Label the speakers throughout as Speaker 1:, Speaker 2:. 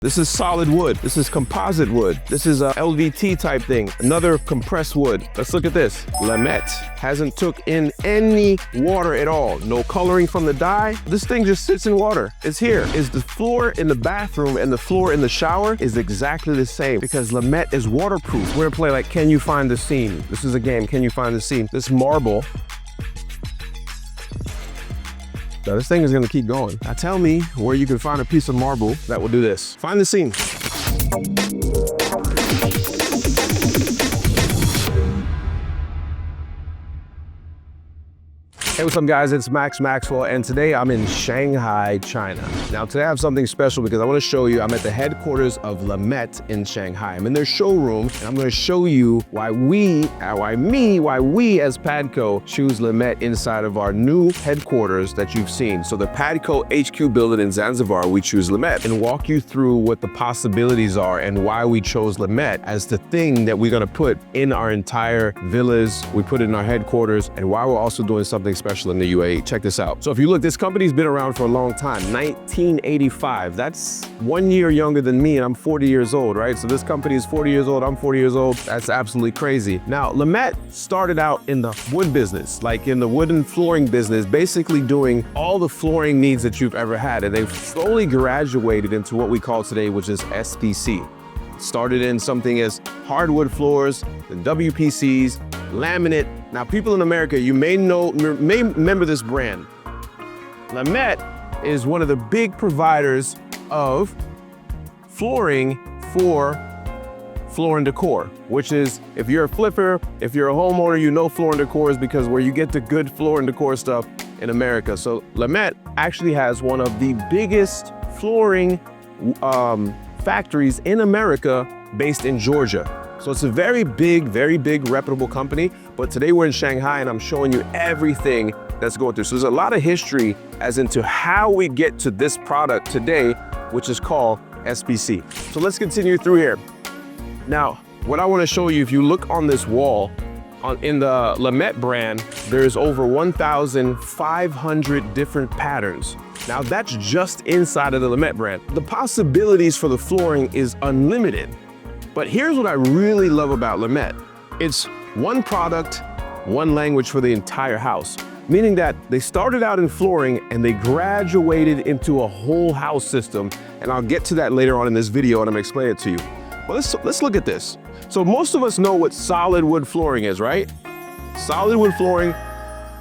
Speaker 1: This is solid wood. This is composite wood. This is a LVT type thing. Another compressed wood. Let's look at this. Lamett hasn't took in any water at all. No coloring from the dye. This thing just sits in water. It's here. Is the floor in the bathroom and the floor in the shower is exactly the same because Lamett is waterproof. We're gonna play like, can you find the seam? This is a game, can you find the seam? This marble. Now this thing is gonna keep going. Now tell me where you can find a piece of marble that will do this. Find the seam. Hey, what's up guys? It's Max Maxwell, and today I'm in Shanghai, China. Now today I have something special because I want to show you I'm at the headquarters of Lamett in Shanghai. I'm in their showroom and I'm going to show you why we as Padco choose Lamett inside of our new headquarters that you've seen. So the Padco HQ building in Zanzibar, we choose Lamett, and walk you through what the possibilities are and why we chose Lamett as the thing that we're going to put in our entire villas. We put it in our headquarters, and why we're also doing something special in the UAE. Check this out. So if you look, this company's been around for a long time, 1985. That's 1 year younger than me, and I'm 40 years old, right? So this company is 40 years old, I'm 40 years old. That's absolutely crazy. Now, Lamett started out in the wood business, like in the wooden flooring business, basically doing all the flooring needs that you've ever had. And they've slowly graduated into what we call today, which is SPC. Started in something as hardwood floors, the WPCs, laminate. Now, people in America, you may remember this brand. Lamett is one of the big providers of flooring for floor and decor, which is, if you're a flipper, if you're a homeowner, you know floor and decor is because where you get the good floor and decor stuff in America. So Lamett actually has one of the biggest flooring factories in America based in Georgia. So it's a very big reputable company, but today we're in Shanghai and I'm showing you everything that's going through. So there's a lot of history as into how we get to this product today, which is called SPC. So let's continue through here. Now, what I want to show you, if you look on this wall, in the Lamett brand, there's over 1,500 different patterns. Now that's just inside of the Lamett brand. The possibilities for the flooring is unlimited. But here's what I really love about Lamett. It's one product, one language for the entire house, meaning that they started out in flooring and they graduated into a whole house system. And I'll get to that later on in this video and I'm gonna explain it to you. But let's look at this. So most of us know what solid wood flooring is, right? Solid wood flooring,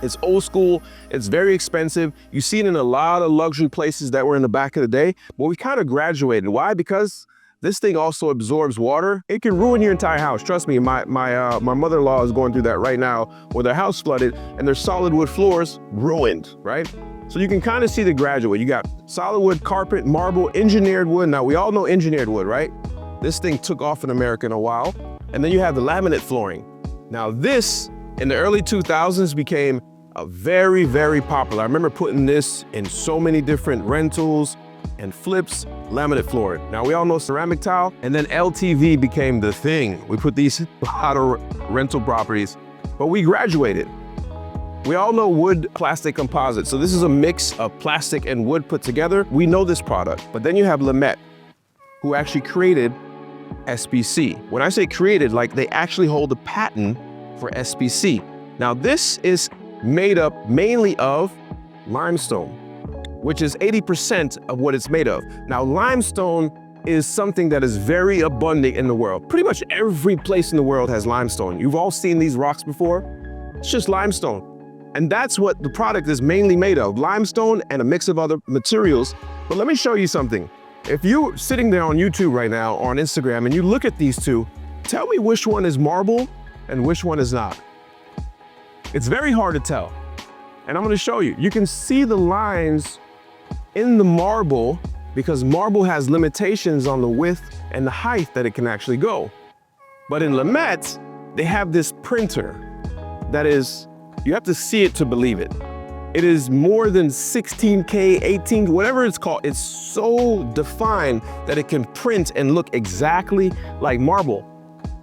Speaker 1: it's old school, it's very expensive. You see it in a lot of luxury places that were in the back of the day, but we kind of graduated. Why? Because this thing also absorbs water. It can ruin your entire house. Trust me, my mother-in-law is going through that right now where their house flooded and their solid wood floors ruined, right? So you can kind of see the graduate. You got solid wood, carpet, marble, engineered wood. Now we all know engineered wood, right? This thing took off in America in a while. And then you have the laminate flooring. Now this, in the early 2000s, became a very popular. I remember putting this in so many different rentals and flips, laminate flooring. Now we all know ceramic tile, and then LTV became the thing. We put these out of rental properties, but we graduated. We all know wood, plastic, composite. So this is a mix of plastic and wood put together. We know this product, but then you have Lamett, who actually created SPC. When I say created, like they actually hold a patent for SPC. Now this is made up mainly of limestone, which is 80% of what it's made of. Now, limestone is something that is very abundant in the world. Pretty much every place in the world has limestone. You've all seen these rocks before. It's just limestone. And that's what the product is mainly made of, limestone and a mix of other materials. But let me show you something. If you're sitting there on YouTube right now or on Instagram and you look at these two, tell me which one is marble and which one is not. It's very hard to tell. And I'm gonna show you. You can see the lines in the marble because marble has limitations on the width and the height that it can actually go. But in Lamett, they have this printer that is, you have to see it to believe it. It is more than 16K, 18, whatever it's called. It's so defined that it can print and look exactly like marble.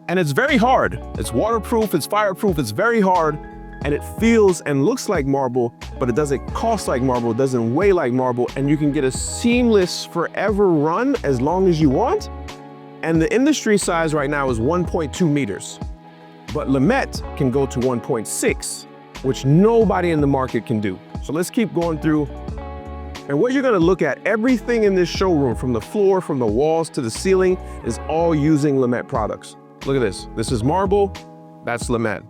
Speaker 1: And it's very hard. It's waterproof, it's fireproof, it's very hard. and it feels and looks like marble, but it doesn't cost like marble, it doesn't weigh like marble, and you can get a seamless forever run as long as you want. And the industry size right now is 1.2 meters, but Lamett can go to 1.6, which nobody in the market can do. So let's keep going through. And what you're gonna look at, everything in this showroom, from the floor, from the walls to the ceiling, is all using Lamett products. Look at this. This is marble, that's Lamett.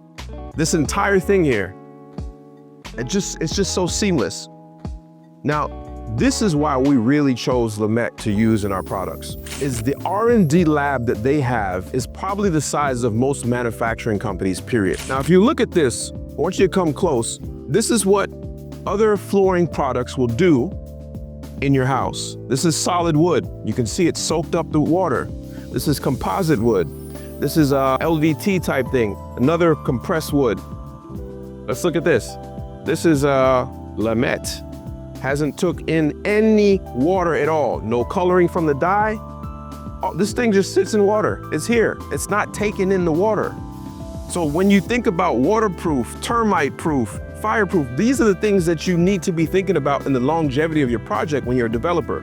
Speaker 1: This entire thing here, it's just so seamless. Now, this is why we really chose Lamett to use in our products. Is the R&D lab that they have is probably the size of most manufacturing companies, period. Now, if you look at this, I want you to come close. This is what other flooring products will do in your house. This is solid wood. You can see it soaked up the water. This is composite wood. This is a LVT type thing, another compressed wood. Let's look at this. This is Lamett. Hasn't took in any water at all. No coloring from the dye. Oh, this thing just sits in water. It's here. It's not taking in the water. So when you think about waterproof, termite proof, fireproof, these are the things that you need to be thinking about in the longevity of your project when you're a developer.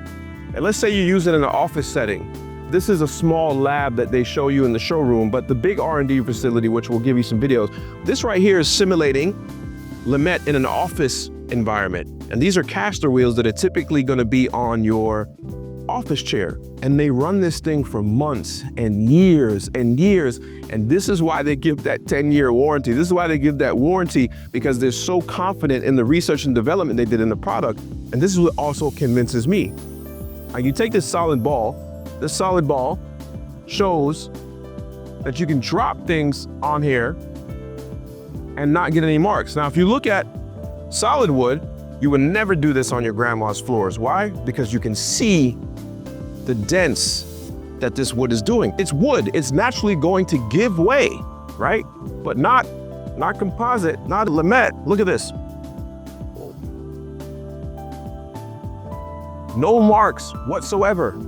Speaker 1: And let's say you use it in an office setting. This is a small lab that they show you in the showroom, but the big R&D facility, which will give you some videos, this right here is simulating Lamett in an office environment. And these are caster wheels that are typically gonna be on your office chair. And they run this thing for months and years and years. And this is why they give that 10-year warranty. This is why they give that warranty, because they're so confident in the research and development they did in the product. And this is what also convinces me. You take this solid ball shows that you can drop things on here and not get any marks. Now, if you look at solid wood, you would never do this on your grandma's floors. Why? Because you can see the dents that this wood is doing. It's wood, it's naturally going to give way, right? But not composite, not Lamett. Look at this. No marks whatsoever.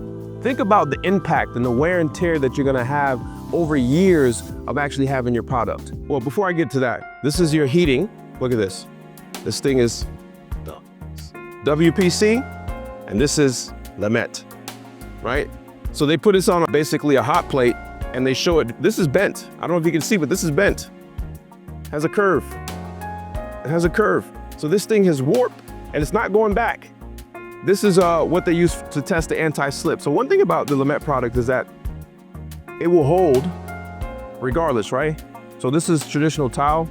Speaker 1: Think about the impact and the wear and tear that you're gonna have over years of actually having your product. Well, before I get to that, this is your heating. Look at this. This thing is WPC, and this is Lamett, right? So they put this on basically a hot plate, and they show it. This is bent. I don't know if you can see, but this is bent. It has a curve. It has a curve. So this thing has warped, and it's not going back. This is what they use to test the anti-slip. So one thing about the Lamett product is that it will hold regardless, right? So this is traditional tile.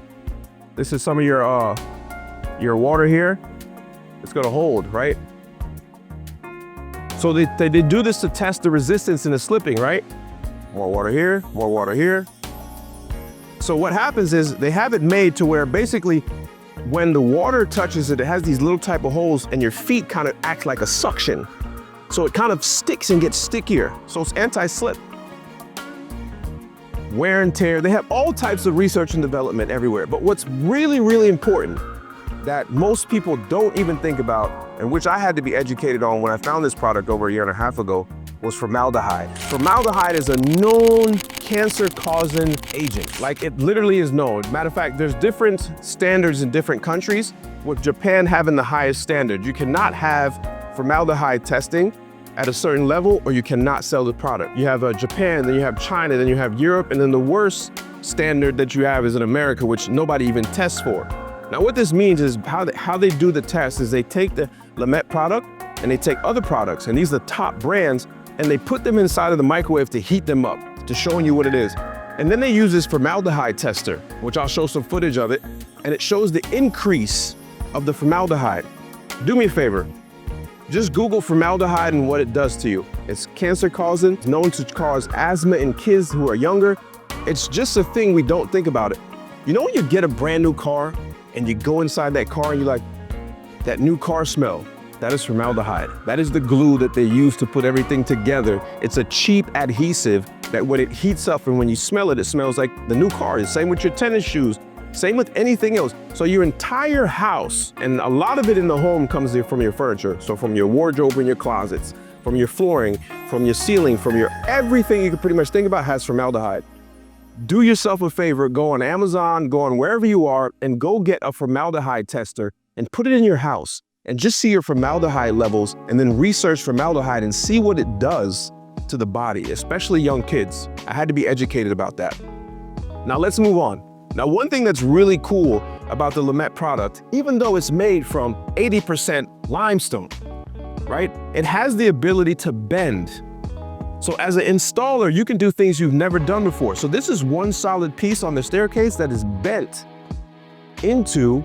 Speaker 1: This is some of your water here. It's gonna hold, right? So they do this to test the resistance and the slipping, right? More water here, more water here. So what happens is they have it made to where basically when the water touches it, it has these little type of holes, and your feet kind of act like a suction. So it kind of sticks and gets stickier. So it's anti-slip. Wear and tear, they have all types of research and development everywhere. But what's really, really important that most people don't even think about, and which I had to be educated on when I found this product over a year and a half ago, was formaldehyde. Formaldehyde is a known cancer-causing agent. Like, it literally is known. Matter of fact, there's different standards in different countries, with Japan having the highest standard. You cannot have formaldehyde testing at a certain level, or you cannot sell the product. You have Japan, then you have China, then you have Europe, and then the worst standard that you have is in America, which nobody even tests for. Now, what this means is how they do the test is they take the Lamett product and they take other products, and these are the top brands, and they put them inside of the microwave to heat them up, to showing you what it is. And then they use this formaldehyde tester, which I'll show some footage of it, and it shows the increase of the formaldehyde. Do me a favor, just Google formaldehyde and what it does to you. It's cancer causing, it's known to cause asthma in kids who are younger. It's just a thing we don't think about it. You know when you get a brand new car and you go inside that car and you're like, that new car smell, that is formaldehyde. That is the glue that they use to put everything together. It's a cheap adhesive that when it heats up and when you smell it, it smells like the new car. The same with your tennis shoes, same with anything else. So your entire house, and a lot of it in the home comes from your furniture. So from your wardrobe and your closets, from your flooring, from your ceiling, from your everything you can pretty much think about has formaldehyde. do yourself a favor, go on Amazon, go on wherever you are, and go get a formaldehyde tester and put it in your house and just see your formaldehyde levels, and then research formaldehyde and see what it does to the body, especially young kids. I had to be educated about that. Now let's move on. Now, one thing that's really cool about the Lamett product, even though it's made from 80% limestone, right? It has the ability to bend. So as an installer, you can do things you've never done before. So this is one solid piece on the staircase that is bent into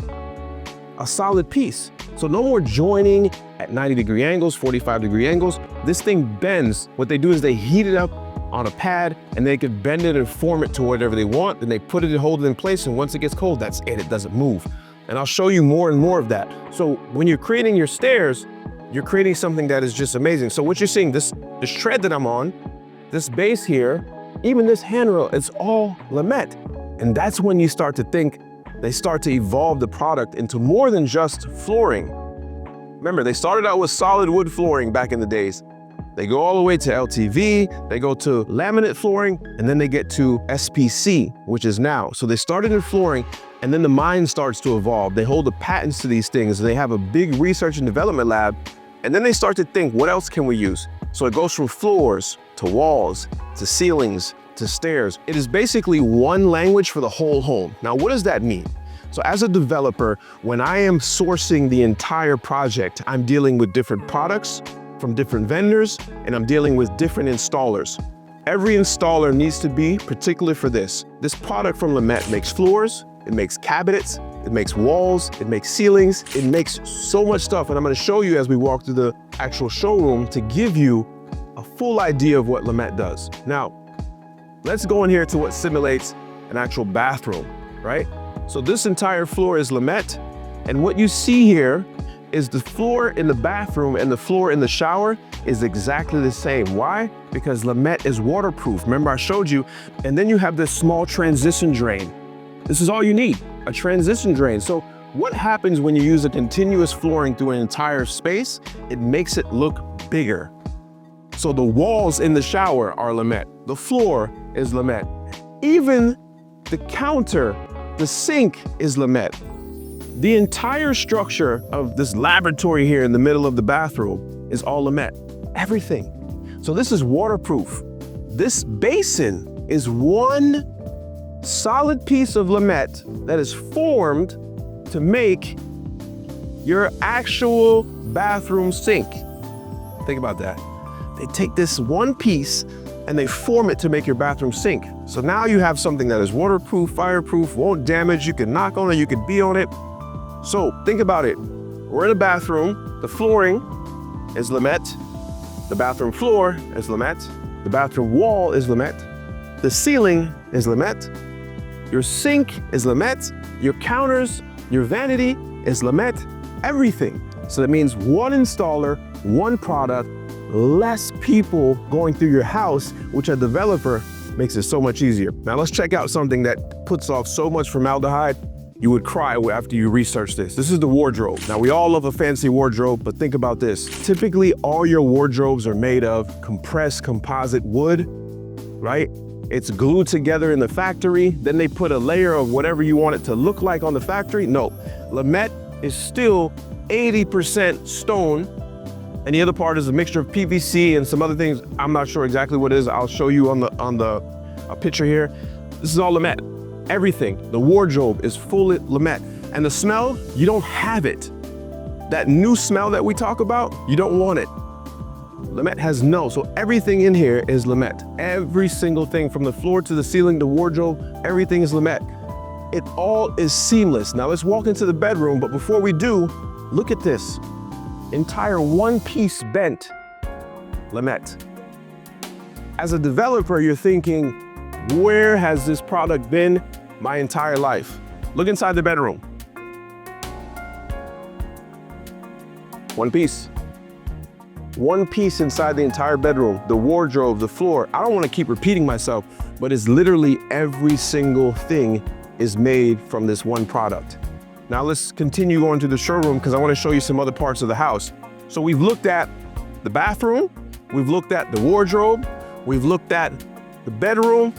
Speaker 1: a solid piece. So no more joining at 90-degree angles, 45-degree angles. This thing bends. What they do is they heat it up on a pad, and they can bend it and form it to whatever they want. Then they put it and hold it in place, and once it gets cold, that's it. It doesn't move. And I'll show you more and more of that. So when you're creating your stairs, you're creating something that is just amazing. So what you're seeing, this tread that I'm on, this base here, even this handrail, it's all Lamett. And that's when you start to think, they start to evolve the product into more than just flooring. Remember, they started out with solid wood flooring back in the days. They go all the way to LTV, they go to laminate flooring, and then they get to SPC, which is now. So they started in flooring, and then the mind starts to evolve. They hold the patents to these things, and they have a big research and development lab, and then they start to think, what else can we use? So it goes from floors to walls to ceilings to stairs. It is basically one language for the whole home. Now, what does that mean? So as a developer, when I am sourcing the entire project, I'm dealing with different products from different vendors, and I'm dealing with different installers. Every installer needs to be particular for this. This product from Lamett makes floors, it makes cabinets, it makes walls, it makes ceilings, it makes so much stuff. And I'm gonna show you as we walk through the actual showroom to give you a full idea of what Lamett does. Now, let's go in here to what simulates an actual bathroom, right? So this entire floor is Lamett, and what you see here is the floor in the bathroom and the floor in the shower is exactly the same. Why? Because Lamett is waterproof. Remember I showed you, and then you have this small transition drain. This is all you need, a transition drain. So what happens when you use a continuous flooring through an entire space? It makes it look bigger. So the walls in the shower are Lamett. The floor is Lamett. Even the counter, the sink is Lamett. The entire structure of this laboratory here in the middle of the bathroom is all Lamett. Everything. So this is waterproof. This basin is one solid piece of Lamett that is formed to make your actual bathroom sink. Think about that. They take this one piece and they form it to make your bathroom sink. So now you have something that is waterproof, fireproof, won't damage, you can knock on it, you can be on it. So think about it. We're in a bathroom, the flooring is Lamett, the bathroom floor is Lamett, the bathroom wall is Lamett, the ceiling is Lamett, your sink is Lamett, your counters, your vanity is Lamett, everything. So that means one installer, one product, less people going through your house, which a developer makes it so much easier. Now let's check out something that puts off so much formaldehyde. You would cry after you research this. This is the wardrobe. Now we all love a fancy wardrobe, but think about this. Typically all your wardrobes are made of compressed composite wood, right? It's glued together in the factory. Then they put a layer of whatever you want it to look like on the factory. No, Lamett is still 80% stone. And the other part is a mixture of PVC and some other things. I'm not sure exactly what it is. I'll show you on a picture here. This is all Lamett. Everything. The wardrobe is fully Lamett. And the smell, you don't have it. That new smell that we talk about, you don't want it. Lamett has no, so everything in here is Lamett. Every single thing from the floor to the ceiling, the wardrobe, everything is Lamett. It all is seamless. Now let's walk into the bedroom, but before we do, look at this. Entire one piece bent Lamett. As a developer, you're thinking, where has this product been my entire life? Look inside the bedroom. One piece. One piece inside the entire bedroom, the wardrobe, the floor. I don't want to keep repeating myself, but it's literally every single thing is made from this one product. Now let's continue going to the showroom because I want to show you some other parts of the house. So we've looked at the bathroom, we've looked at the wardrobe, we've looked at the bedroom,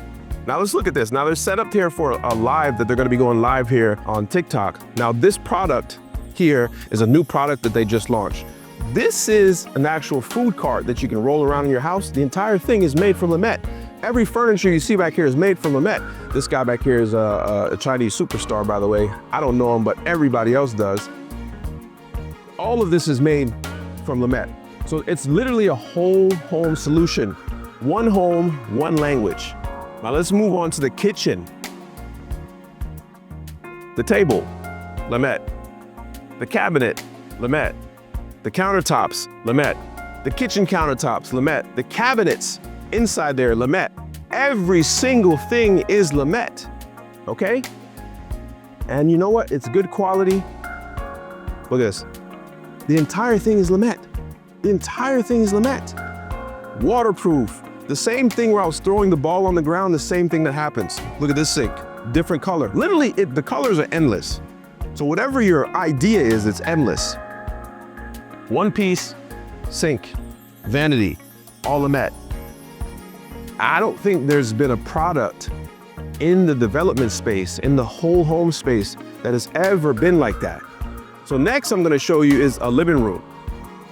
Speaker 1: Now let's look at this. Now they're set up here for a live that they're gonna be going live here on TikTok. Now this product here is a new product that they just launched. This is an actual food cart that you can roll around in your house. The entire thing is made from Lamett. Every furniture you see back here is made from Lamett. This guy back here is a Chinese superstar, by the way. I don't know him, but everybody else does. All of this is made from Lamett. So it's literally a whole home solution. One home, one language. Now let's move on to the kitchen. The table, Lamett. The cabinet, Lamett. The countertops, Lamett. The kitchen countertops, Lamett. The cabinets inside there, Lamett. Every single thing is Lamett, okay? And you know what? It's good quality. Look at this. The entire thing is Lamett. The entire thing is Lamett. Waterproof. The same thing where I was throwing the ball on the ground, the same thing that happens. Look at this sink, different color. Literally, the colors are endless. So whatever your idea is, it's endless. One piece, sink, vanity, all Lamett. I don't think there's been a product in the development space, in the whole home space, that has ever been like that. So next I'm gonna show you is a living room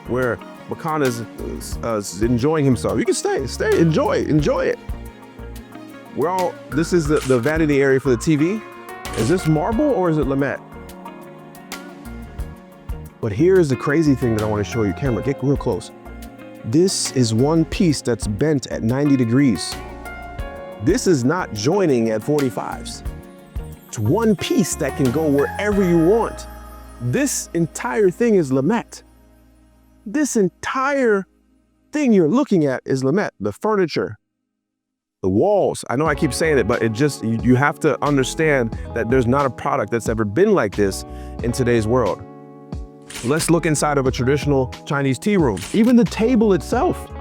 Speaker 1: where Makan is enjoying himself. You can stay, enjoy it. This is the vanity area for the TV. Is this marble or is it Lamett? But here is the crazy thing that I want to show you. Camera, get real close. This is one piece that's bent at 90 degrees. This is not joining at 45s. It's one piece that can go wherever you want. This entire thing is Lamett. This entire thing you're looking at is Lamett. The furniture, the walls. I know I keep saying it, but you have to understand that there's not a product that's ever been like this in today's world. Let's look inside of a traditional Chinese tea room. Even the table itself.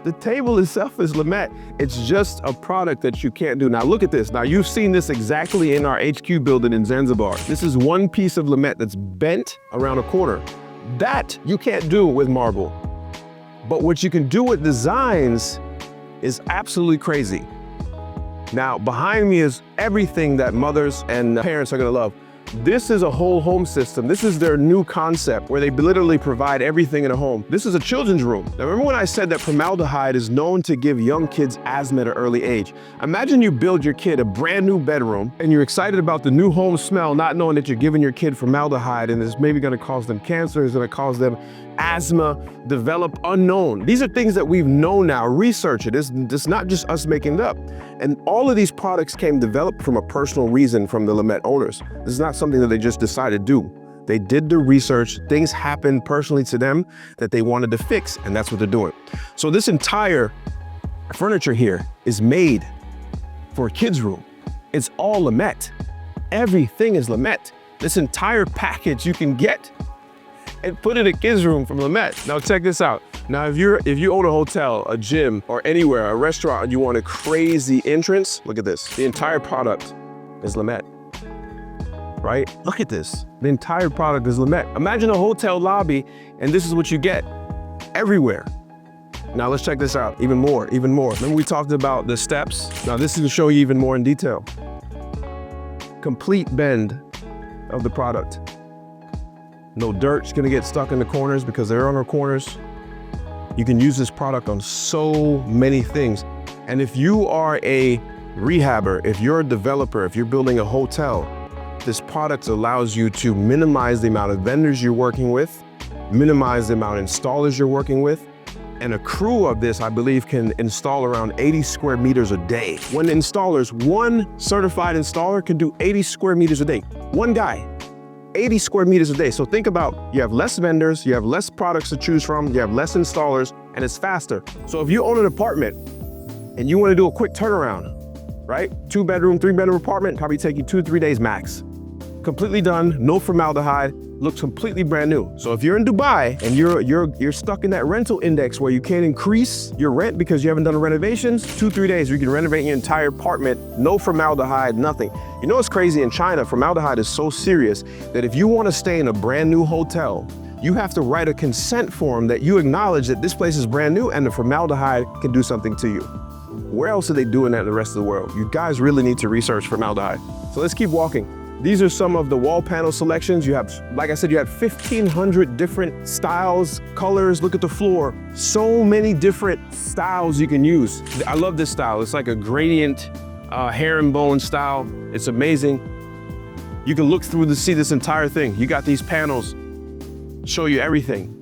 Speaker 1: The table itself is Lamett. It's just a product that you can't do. Now look at this. Now you've seen this exactly in our HQ building in Zanzibar. This is one piece of Lamett that's bent around a corner. That you can't do with marble. But what you can do with designs is absolutely crazy. Now behind me is everything that mothers and parents are gonna love. This is a whole home system. This is their new concept where they literally provide everything in a home. This is a children's room. Now remember when I said that formaldehyde is known to give young kids asthma at an early age? Imagine you build your kid a brand new bedroom and you're excited about the new home smell, not knowing that you're giving your kid formaldehyde and it's maybe gonna cause them cancer, it's gonna cause them asthma, develop unknown. These are things that we've known now, research it. It's not just us making it up. And all of these products came developed from a personal reason from the Lamett owners. This is not something that they just decided to do. They did the research, things happened personally to them that they wanted to fix, and that's what they're doing. So this entire furniture here is made for a kid's room. It's all Lamett. Everything is Lamett. This entire package you can get and put in a kid's room from Lamett. Now check this out. Now if you own a hotel, a gym, or anywhere, a restaurant, and you want a crazy entrance, look at this. The entire product is Lamett, right? Look at this. The entire product is Lamett. Imagine a hotel lobby, and this is what you get everywhere. Now let's check this out, even more. Remember we talked about the steps? Now this is to show you even more in detail. Complete bend of the product. No dirt's gonna get stuck in the corners because they're on our corners. You can use this product on so many things. And if you are a rehabber, if you're a developer, if you're building a hotel, this product allows you to minimize the amount of vendors you're working with, minimize the amount of installers you're working with, and a crew of this, I believe, can install around 80 square meters a day. One certified installer can do 80 square meters a day. One guy. 80 square meters a day. So think about, you have less vendors, you have less products to choose from, you have less installers, and it's faster. So if you own an apartment and you want to do a quick turnaround, right? 2-bedroom, 3-bedroom apartment, probably take you 2-3 days max. Completely done, no formaldehyde, looks completely brand new. So if you're in Dubai and you're stuck in that rental index where you can't increase your rent because you haven't done renovations, 2-3 days you can renovate your entire apartment, no formaldehyde, nothing. You know what's crazy? In China, formaldehyde is so serious that if you want to stay in a brand new hotel, you have to write a consent form that you acknowledge that this place is brand new and the formaldehyde can do something to you. Where else are they doing that in the rest of the world? You guys really need to research formaldehyde. So let's keep walking. These are some of the wall panel selections. You have, like I said, you have 1,500 different styles, colors. Look at the floor. So many different styles you can use. I love this style. It's like a gradient herringbone style. It's amazing. You can look through to see this entire thing. You got these panels, show you everything.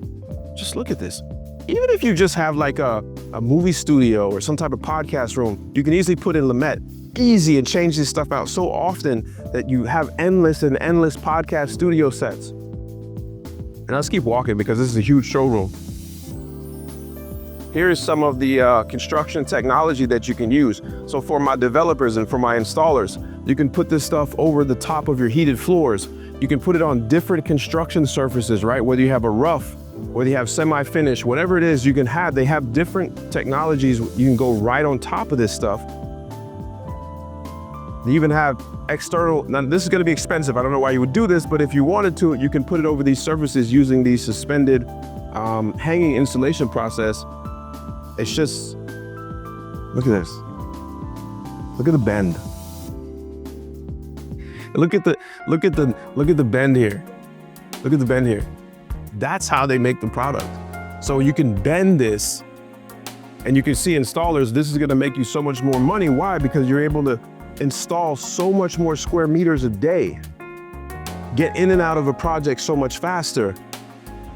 Speaker 1: Just look at this. Even if you just have like a movie studio or some type of podcast room, you can easily put in Lamett, easy, and change this stuff out so often that you have endless and endless podcast studio sets. And let's keep walking because this is a huge showroom. Here's some of the construction technology that you can use. So for my developers and for my installers, you can put this stuff over the top of your heated floors. You can put it on different construction surfaces, right? Whether you have a rough, whether you have semi-finished, whatever it is you can have, they have different technologies. You can go right on top of this stuff. They even have external, now this is gonna be expensive. I don't know why you would do this, but if you wanted to, you can put it over these surfaces using the suspended hanging installation process. It's just, look at this. Look at the bend. Look at the bend here. Look at the bend here. That's how they make the product. So you can bend this, and you can see installers, this is gonna make you so much more money. Why? Because you're able to install so much more square meters a day, get in and out of a project so much faster.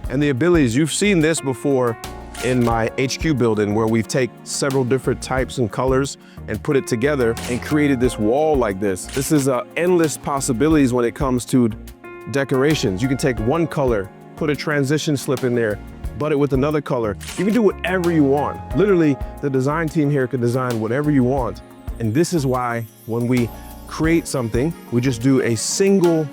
Speaker 1: And the abilities, you've seen this before in my HQ building where we've taken several different types and colors and put it together and created this wall like this. This is endless possibilities when it comes to decorations. You can take one color, put a transition slip in there, butt it with another color. You can do whatever you want. Literally, the design team here can design whatever you want. And this is why when we create something, we just do a single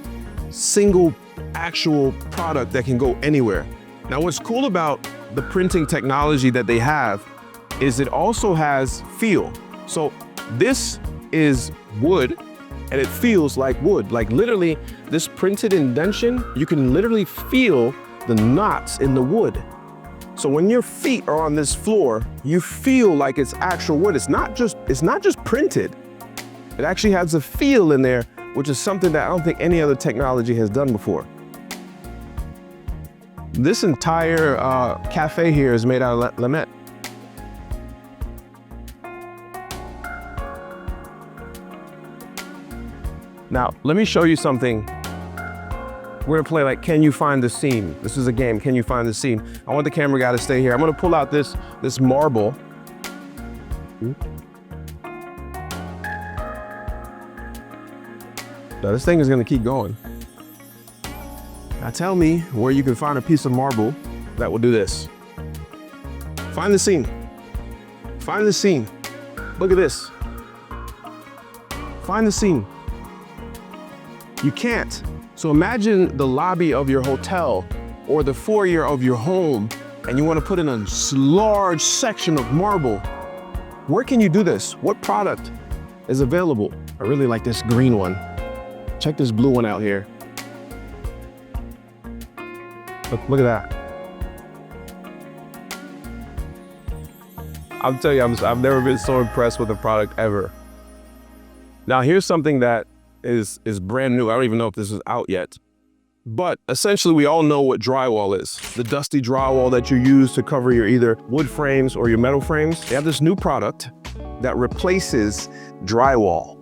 Speaker 1: actual product that can go anywhere. Now, what's cool about the printing technology that they have is it also has feel. So this is wood and it feels like wood. Like literally this printed indentation, you can literally feel the knots in the wood. So when your feet are on this floor, you feel like it's actual wood. It's not just printed. It actually has a feel in there, which is something that I don't think any other technology has done before. This entire cafe here is made out of Lamett. Now, let me show you something. We're gonna play like, can you find the seam? This is a game, can you find the seam? I want the camera guy to stay here. I'm gonna pull out this marble. Now this thing is gonna keep going. Now tell me where you can find a piece of marble that will do this. Find the seam. Find the seam. Look at this. Find the seam. You can't. So imagine the lobby of your hotel or the foyer of your home, and you want to put in a large section of marble. Where can you do this? What product is available? I really like this green one. Check this blue one out here. Look at that. I'll tell you, I've never been so impressed with a product ever. Now here's something that is brand new. I don't even know if this is out yet. But essentially we all know what drywall is. The dusty drywall that you use to cover your either wood frames or your metal frames. They have this new product that replaces drywall.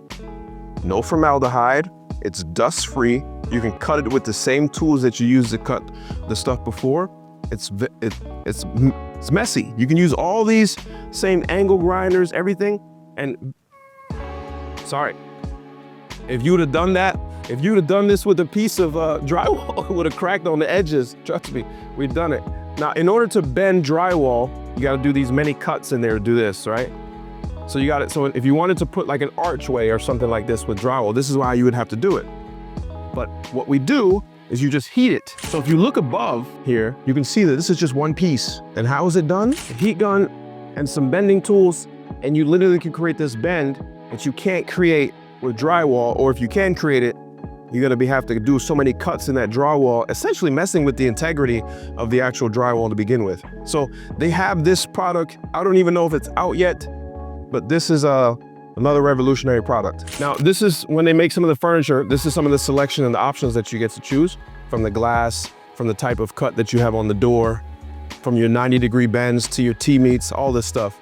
Speaker 1: No formaldehyde, it's dust-free. You can cut it with the same tools that you used to cut the stuff before. It's messy. You can use all these same angle grinders, everything, and sorry. If you would have done that, if you would have done this with a piece of drywall, it would have cracked on the edges. Trust me, we've done it. Now, in order to bend drywall, you got to do these many cuts in there to do this, right? So you got it. So if you wanted to put like an archway or something like this with drywall, this is how you would have to do it. But what we do is you just heat it. So if you look above here, you can see that this is just one piece. And how is it done? A heat gun and some bending tools, and you literally can create this bend that you can't create with drywall, or if you can create it, you're gonna have to do so many cuts in that drywall, essentially messing with the integrity of the actual drywall to begin with. So they have this product. I don't even know if it's out yet, but this is another revolutionary product. Now, this is when they make some of the furniture, this is some of the selection and the options that you get to choose from the glass, from the type of cut that you have on the door, from your 90-degree bends to your T-meets, all this stuff.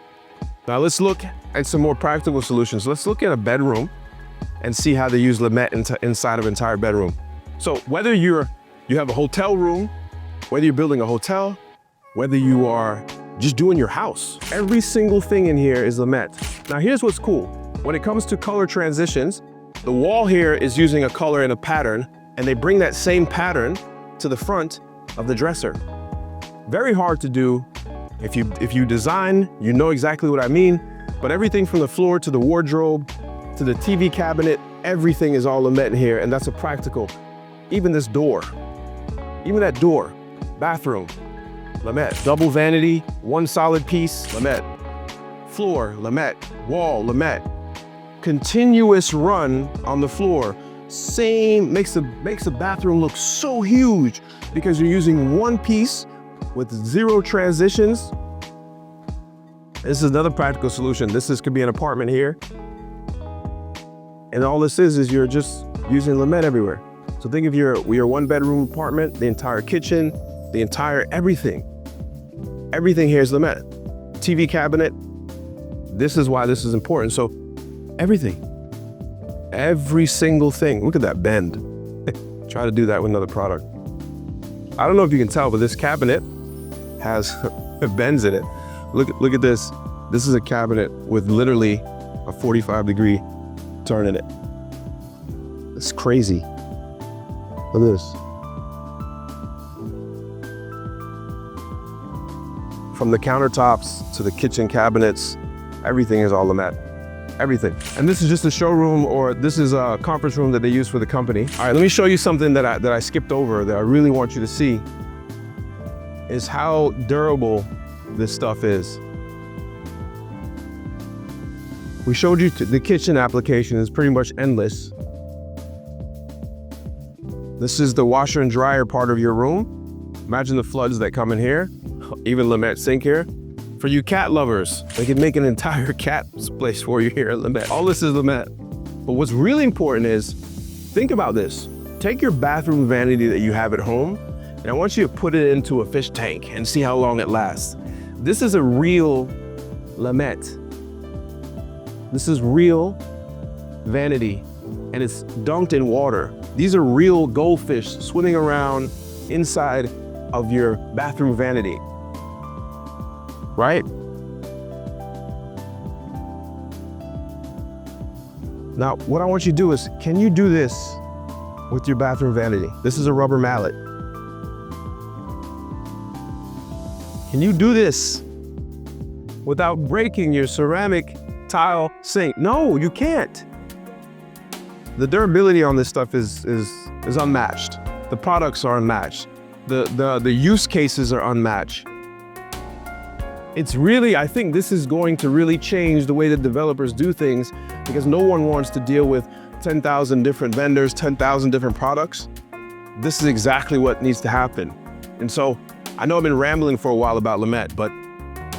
Speaker 1: Now let's look at some more practical solutions. Let's look at a bedroom and see how they use Lamett inside of an entire bedroom. So whether you have a hotel room, whether you're building a hotel, whether you are just doing your house, every single thing in here is Lamett. Now here's what's cool. When it comes to color transitions, the wall here is using a color and a pattern, and they bring that same pattern to the front of the dresser. Very hard to do. If you design, you know exactly what I mean, but everything from the floor to the wardrobe, to the TV cabinet, everything is all Lamett in here, and that's a practical. Even this door, even that door, bathroom, Lamett. Double vanity, one solid piece, Lamett. Floor, Lamett. Wall, Lamett. Continuous run on the floor. Same, makes the bathroom look so huge because you're using one piece with zero transitions. This is another practical solution. Could be an apartment here. And all this is you're just using Lamett everywhere. So think of your one bedroom apartment, the entire kitchen, the entire everything. Everything here is Lamett. TV cabinet. This is why this is important. So everything, every single thing. Look at that bend. Try to do that with another product. I don't know if you can tell, but this cabinet has bends in it. Look at this. This is a cabinet with literally a 45-degree turn in it. It's crazy. Look at this. From the countertops to the kitchen cabinets, everything is all Lamett. Everything. And this is just a showroom, or this is a conference room that they use for the company. All right, let me show you something that I skipped over that I really want you to see, is how durable this stuff is. We showed you the kitchen application is pretty much endless. This is the washer and dryer part of your room. Imagine the floods that come in here, even Lamett sink here. For you cat lovers, they can make an entire cat place for you here at Lamett. All this is Lamett. But what's really important is, think about this. Take your bathroom vanity that you have at home, and I want you to put it into a fish tank and see how long it lasts. This is a real Lamett. This is real vanity, and it's dunked in water. These are real goldfish swimming around inside of your bathroom vanity. Right? Now, what I want you to do is, can you do this with your bathroom vanity? This is a rubber mallet. Can you do this without breaking your ceramic tile sink? No, you can't. The durability on this stuff is unmatched. The products are unmatched. The use cases are unmatched. It's really, I think this is going to really change the way that developers do things, because no one wants to deal with 10,000 different vendors, 10,000 different products. This is exactly what needs to happen. And so I know I've been rambling for a while about Lamett, but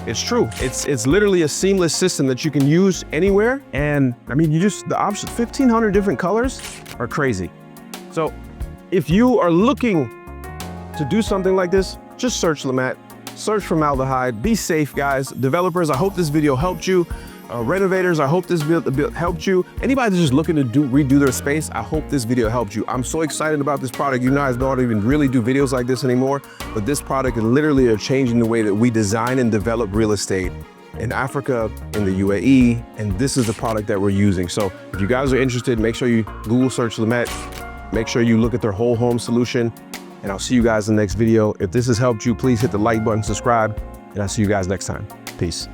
Speaker 1: it's true. It's literally a seamless system that you can use anywhere. And I mean, the options, 1,500 different colors are crazy. So if you are looking to do something like this, just search Lamett. Search formaldehyde. Be safe, guys. Developers, I hope this video helped you. Renovators, I hope this video helped you. Anybody that's just looking to redo their space, I hope this video helped you. I'm so excited about this product. You guys don't even really do videos like this anymore, but this product is literally changing the way that we design and develop real estate in Africa, in the UAE, and this is the product that we're using. So if you guys are interested, make sure you Google search Lamett. Make sure you look at their whole home solution, and I'll see you guys in the next video. If this has helped you, please hit the like button, subscribe, and I'll see you guys next time. Peace.